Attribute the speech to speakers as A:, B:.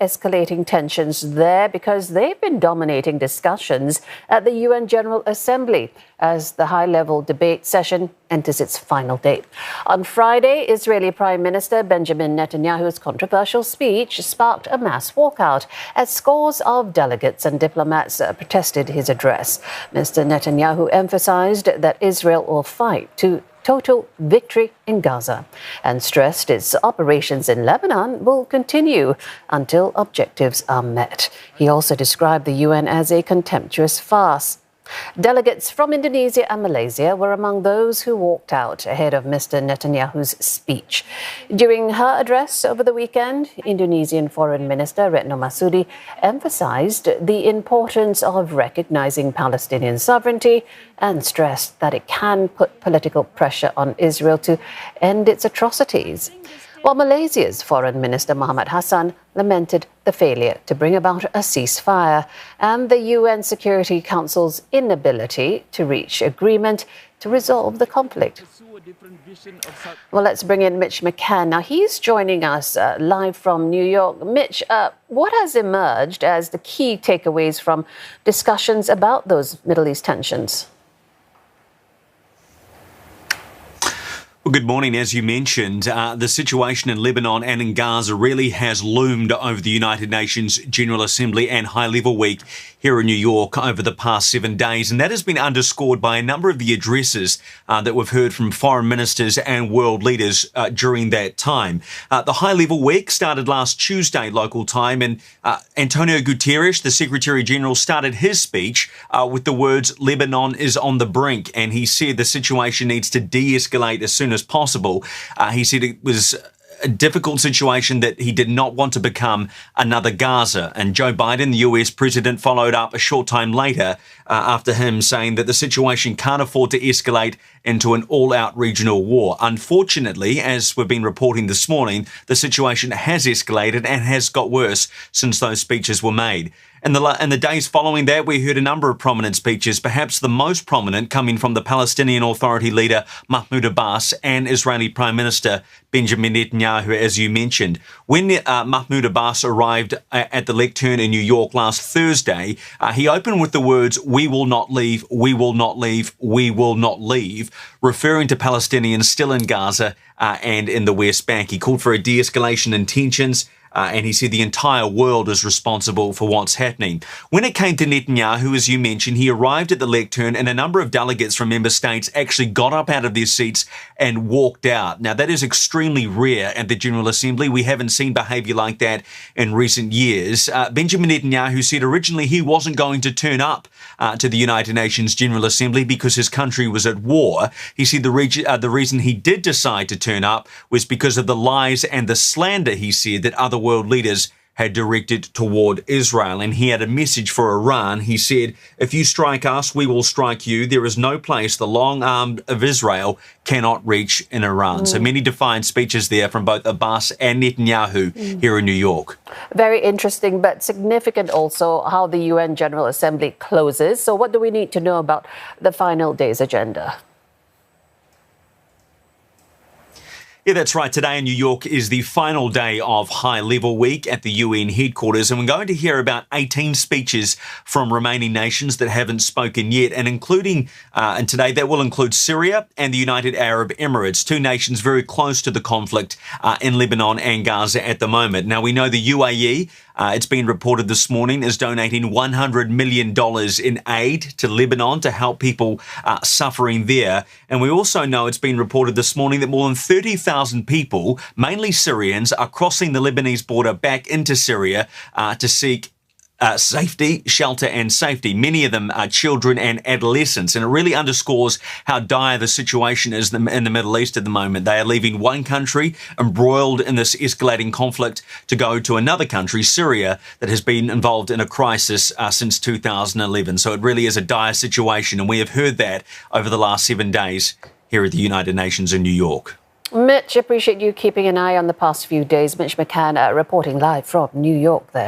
A: escalating tensions there because they've been dominating discussions at the UN General Assembly as the high-level debate session enters its final day. On Friday, Israeli Prime Minister Benjamin Netanyahu's controversial speech sparked a mass walkout as scores of delegates and diplomats protested his address. Mr. Netanyahu emphasized that Israel will fight to total victory in Gaza and stressed its operations in Lebanon will continue until objectives are met. He also described the UN as a contemptuous farce. Delegates from Indonesia and Malaysia were among those who walked out ahead of Mr. Netanyahu's speech. During her address over the weekend, Indonesian Foreign Minister Retno Marsudi emphasized the importance of recognizing Palestinian sovereignty and stressed that it can put political pressure on Israel to end its atrocities. While Malaysia's Foreign Minister Muhammad Hassan lamented the failure to bring about a ceasefire and the UN Security Council's inability to reach agreement to resolve the conflict. Well, let's bring in Mitch McCann. Now, he's joining us live from New York. Mitch, what has emerged as the key takeaways from discussions about those Middle East tensions?
B: Well, good morning. As you mentioned, the situation in Lebanon and in Gaza really has loomed over the United Nations General Assembly and High-Level Week here in New York over the past 7 days. And that has been underscored by a number of the addresses that we've heard from foreign ministers and world leaders during that time. The High-Level Week started last Tuesday local time, and Antonio Guterres, the Secretary General, started his speech with the words, "Lebanon is on the brink," and he said the situation needs to de-escalate as soon as possible. He said it was a difficult situation that he did not want to become another Gaza. And Joe Biden, the US president, followed up a short time later after him saying that the situation can't afford to escalate into an all-out regional war. Unfortunately, as we've been reporting this morning, the situation has escalated and has got worse since those speeches were made. In the days following that, we heard a number of prominent speeches, perhaps the most prominent coming from the Palestinian Authority leader Mahmoud Abbas and Israeli Prime Minister Benjamin Netanyahu, as you mentioned. When Mahmoud Abbas arrived at the lectern in New York last Thursday, he opened with the words, "We will not leave, we will not leave, we will not leave," referring to Palestinians still in Gaza and in the West Bank. He called for a de-escalation in tensions, and he said the entire world is responsible for what's happening. When it came to Netanyahu, as you mentioned, he arrived at the lectern and a number of delegates from member states actually got up out of their seats and walked out. Now, that is extremely rare at the General Assembly. We haven't seen behaviour like that in recent years. Benjamin Netanyahu said originally he wasn't going to turn up to the United Nations General Assembly because his country was at war. He said the reason he did decide to turn up was because of the lies and the slander, he said, that other world leaders had directed toward Israel. And he had a message for Iran. He said, "If you strike us, we will strike you. There is no place the long arm of Israel cannot reach in Iran." So many defiant speeches there from both Abbas and Netanyahu here in New York.
A: Very interesting, but significant also how the UN General Assembly closes. So what do we need to know about the final day's agenda?
B: Yeah, that's right. Today in New York is the final day of High-Level Week at the UN headquarters, and we're going to hear about 18 speeches from remaining nations that haven't spoken yet, and today that will include Syria and the United Arab Emirates, two nations very close to the conflict in Lebanon and Gaza at the moment. Now, we know the UAE, it's been reported this morning, is donating $100 million in aid to Lebanon to help people suffering there. And we also know it's been reported this morning that more than 30,000 people, mainly Syrians, are crossing the Lebanese border back into Syria to seek safety, shelter and safety. Many of them are children and adolescents, and it really underscores how dire the situation is in the Middle East at the moment. They are leaving one country embroiled in this escalating conflict to go to another country, Syria, that has been involved in a crisis since 2011. So it really is a dire situation, and we have heard that over the last 7 days here at the United Nations in New York.
A: Mitch, appreciate you keeping an eye on the past few days. Mitch McCann reporting live from New York there.